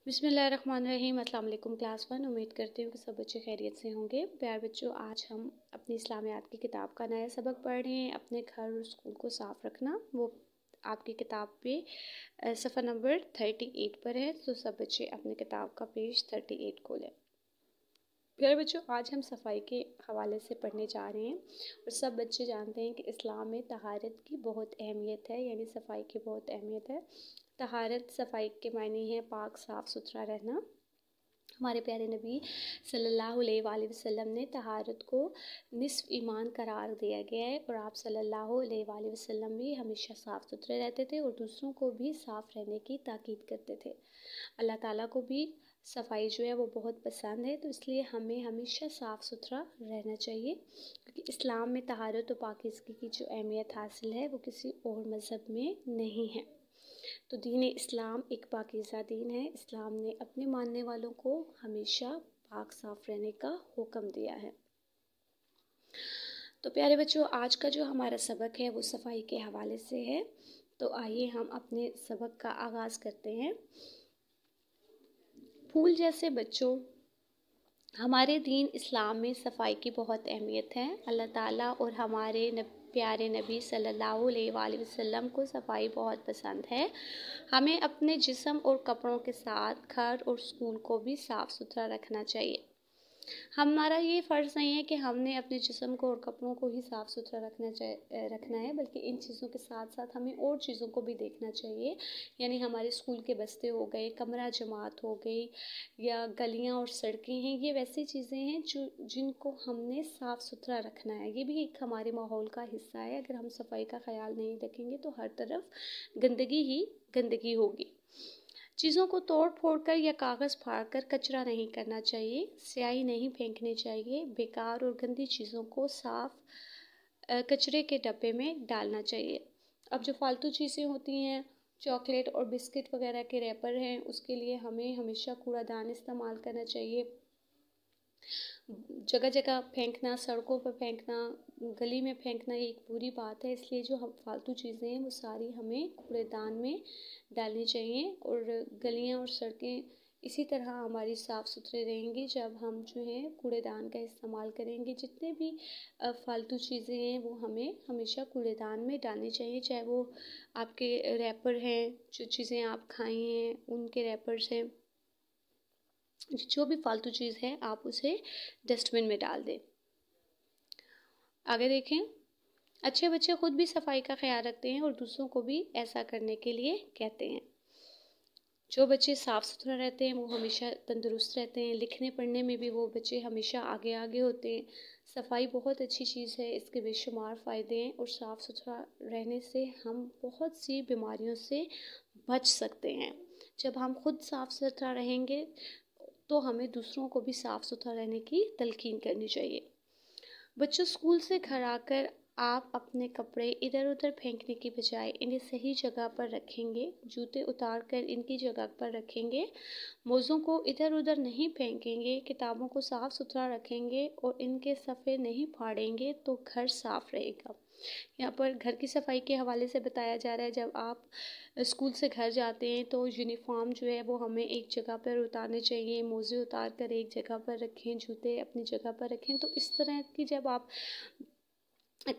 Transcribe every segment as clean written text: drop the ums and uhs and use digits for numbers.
बिस्मिल्लाहिर्रहमानिर्रहीम। अस्सलाम वालेकुम क्लास 1। उम्मीद करती हूँ कि सब बच्चे खैरियत से होंगे। प्यार बच्चों, आज हम अपनी इस्लामियात की किताब का नया सबक पढ़ रहे हैं। अपने घर और स्कूल को साफ़ रखना, वो आपकी किताब पे सफ़ा नंबर 38 पर है। तो सब बच्चे अपने किताब का पेज 38 खोलें। प्यारे बच्चों, आज हम सफाई के हवाले से पढ़ने जा रहे हैं और सब बच्चे जानते हैं कि इस्लाम में तहारत की बहुत अहमियत है, यानी सफाई की बहुत अहमियत है। तहारत सफाई के मायने हैं पाक साफ़ सुथरा रहना। हमारे प्यारे नबी सल्लल्लाहु अलैहि वसल्लम ने तहारत को निस्फ ईमान करार दिया गया है और आप सल्लल्लाहु अलैहि वसल्लम भी हमेशा साफ़ सुथरे रहते थे और दूसरों को भी साफ़ रहने की ताकीद करते थे। अल्लाह ताला को भी सफाई जो है वो बहुत पसंद है, तो इसलिए हमें हमेशा साफ़ सुथरा रहना चाहिए, क्योंकि इस्लाम में तहारत और पाकीज़गी की जो अहमियत हासिल है वो किसी और मज़हब में नहीं है। तो दीन इस्लाम एक पाकीज़ा दीन है। इस्लाम ने अपने मानने वालों को हमेशा पाक साफ़ रहने का हुक्म दिया है। तो प्यारे बच्चों, आज का जो हमारा सबक है वो सफाई के हवाले से है। तो आइए हम अपने सबक का आगाज़ करते हैं। फूल जैसे बच्चों, हमारे दीन इस्लाम में सफाई की बहुत अहमियत है। अल्लाह ताला और हमारे प्यारे नबी सल्लल्लाहु अलैहि वसल्लम को सफाई बहुत पसंद है। हमें अपने जिस्म और कपड़ों के साथ घर और स्कूल को भी साफ़ सुथरा रखना चाहिए। हमारा ये फ़र्ज़ नहीं है कि हमने अपने जिस्म को और कपड़ों को ही साफ़ सुथरा रखना है, बल्कि इन चीज़ों के साथ साथ हमें और चीज़ों को भी देखना चाहिए। यानी हमारे स्कूल के बस्ते हो गए, कमरा जमात हो गई, या गलियाँ और सड़कें हैं, ये वैसी चीज़ें हैं जिनको हमने साफ़ सुथरा रखना है। ये भी एक हमारे माहौल का हिस्सा है। अगर हम सफाई का ख्याल नहीं रखेंगे तो हर तरफ गंदगी ही गंदगी होगी। चीज़ों को तोड़ फोड़ कर या कागज़ फाड़ कर कचरा नहीं करना चाहिए। स्याही नहीं फेंकनी चाहिए। बेकार और गंदी चीज़ों को साफ कचरे के डब्बे में डालना चाहिए। अब जो फालतू चीज़ें होती हैं, चॉकलेट और बिस्किट वगैरह के रैपर हैं, उसके लिए हमें हमेशा कूड़ादान इस्तेमाल करना चाहिए। जगह जगह फेंकना, सड़कों पर फेंकना, गली में फेंकना, ये एक बुरी बात है। इसलिए जो हम फालतू चीज़ें हैं वो सारी हमें कूड़ेदान में डालनी चाहिए। और गलियां और सड़कें इसी तरह हमारी साफ़ सुथरे रहेंगी जब हम जो है कूड़ेदान का इस्तेमाल करेंगे। जितने भी फालतू चीज़ें हैं वो हमें हमेशा कूड़ेदान में डालनी चाहिए, चाहे वो आपके रैपर हैं, जो चीज़ें आप खाई हैं उनके रैपर्स हैं, जो भी फालतू चीज़ है आप उसे डस्टबिन में डाल दें। आगे देखें, अच्छे बच्चे खुद भी सफाई का ख्याल रखते हैं और दूसरों को भी ऐसा करने के लिए कहते हैं। जो बच्चे साफ़ सुथरा रहते हैं वो हमेशा तंदुरुस्त रहते हैं। लिखने पढ़ने में भी वो बच्चे हमेशा आगे आगे होते हैं। सफाई बहुत अच्छी चीज़ है, इसके बेशुमार फ़ायदे हैं और साफ़ सुथरा रहने से हम बहुत सी बीमारियों से बच सकते हैं। जब हम खुद साफ़ सुथरा रहेंगे तो हमें दूसरों को भी साफ़ सुथरा रहने की तलकीन करनी चाहिए। बच्चों, स्कूल से घर आकर आप अपने कपड़े इधर उधर फेंकने की बजाय इन्हें सही जगह पर रखेंगे। जूते उतार कर इनकी जगह पर रखेंगे। मोज़ों को इधर उधर नहीं फेंकेंगे। किताबों को साफ़ सुथरा रखेंगे और इनके सफ़े नहीं फाड़ेंगे तो घर साफ़ रहेगा। यहाँ पर घर की सफाई के हवाले से बताया जा रहा है। जब आप स्कूल से घर जाते हैं तो यूनिफॉर्म जो है वो हमें एक जगह पर उतारने चाहिए। मोज़े उतार कर एक जगह पर रखें, जूते अपनी जगह पर रखें। तो इस तरह की जब आप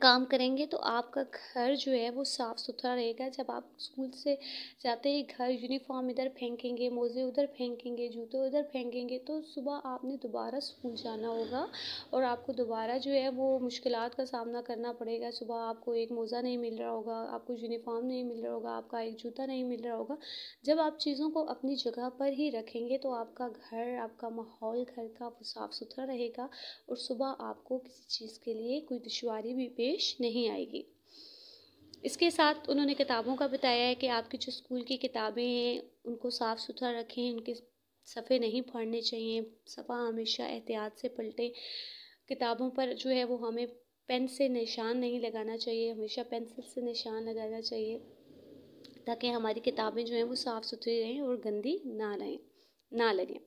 काम करेंगे तो आपका घर जो है वो साफ़ सुथरा रहेगा। जब आप स्कूल से जाते ही घर यूनिफॉर्म इधर फेंकेंगे, मोज़े उधर फेंकेंगे, जूते उधर फेंकेंगे, तो सुबह आपने दोबारा स्कूल जाना होगा और आपको दोबारा जो है वो मुश्किलात का सामना करना पड़ेगा। सुबह आपको एक मोज़ा नहीं मिल रहा होगा, आपको यूनिफॉर्म नहीं मिल रहा होगा, आपका एक जूता नहीं मिल रहा होगा। जब आप चीज़ों को अपनी जगह पर ही रखेंगे तो आपका घर, आपका माहौल घर का वो साफ़ सुथरा रहेगा और सुबह आपको किसी चीज़ के लिए कोई दुश्वारी भी पेश नहीं आएगी। इसके साथ उन्होंने किताबों का बताया है कि आपकी जो स्कूल की किताबें हैं उनको साफ़ सुथरा रखें, उनके सफ़े नहीं फाड़ने चाहिए, सफ़ा हमेशा एहतियात से पलटें। किताबों पर जो है वो हमें पेन से निशान नहीं लगाना चाहिए, हमेशा पेंसिल से निशान लगाना चाहिए ताकि हमारी किताबें जो हैं वो साफ़ सुथरी रहें और गंदी ना लगें।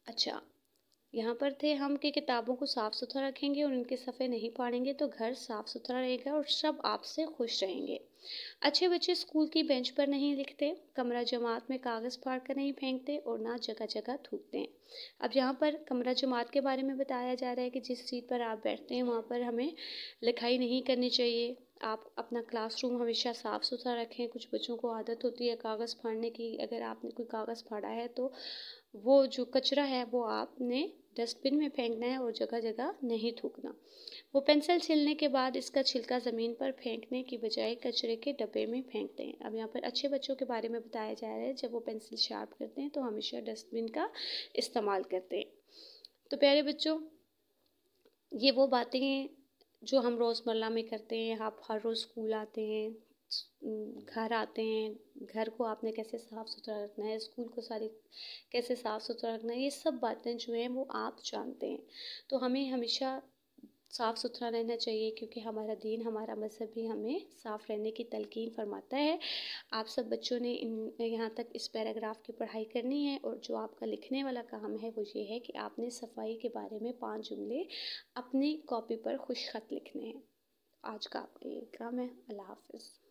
अच्छा, यहाँ पर थे हम कि किताबों को साफ़ सुथरा रखेंगे और उनके सफ़े नहीं फाड़ेंगे तो घर साफ़ सुथरा रहेगा और सब आपसे खुश रहेंगे। अच्छे बच्चे स्कूल की बेंच पर नहीं लिखते, कमरा जमात में कागज़ फाड़ कर नहीं फेंकते और ना जगह जगह थूकते हैं। अब यहाँ पर कमरा जमात के बारे में बताया जा रहा है कि जिस सीट पर आप बैठते हैं वहाँ पर हमें लिखाई नहीं करनी चाहिए। आप अपना क्लासरूम हमेशा साफ़ सुथरा रखें। कुछ बच्चों को आदत होती है कागज़ फाड़ने की। अगर आपने कोई कागज़ फाड़ा है तो वो जो कचरा है वो आपने डस्टबिन में फेंकना है और जगह जगह नहीं थूकना। वो पेंसिल छीलने के बाद इसका छिलका ज़मीन पर फेंकने की बजाय कचरे के डब्बे में फेंकते हैं। अब यहाँ पर अच्छे बच्चों के बारे में बताया जा रहा है, जब वो पेंसिल शार्प करते हैं तो हमेशा डस्टबिन का इस्तेमाल करते हैं। तो प्यारे बच्चों, ये वो बातें हैं जो हम रोज़मर्रा में करते हैं। आप हर रोज़ स्कूल आते हैं, घर आते हैं, घर को आपने कैसे साफ़ सुथरा रखना है, स्कूल को कैसे साफ़ सुथरा रखना है, ये सब बातें जो हैं वो आप जानते हैं। तो हमें हमेशा साफ़ सुथरा रहना चाहिए, क्योंकि हमारा दीन, हमारा मज़हब भी हमें साफ़ रहने की तलकीन फरमाता है। आप सब बच्चों ने यहाँ तक इस पैराग्राफ की पढ़ाई करनी है, और जो आपका लिखने वाला काम है वो ये है कि आपने सफाई के बारे में 5 जुमले अपनी कॉपी पर खुश खत लिखने हैं। आज का आपका ये काम है। अल्लाह हाफ़िज़।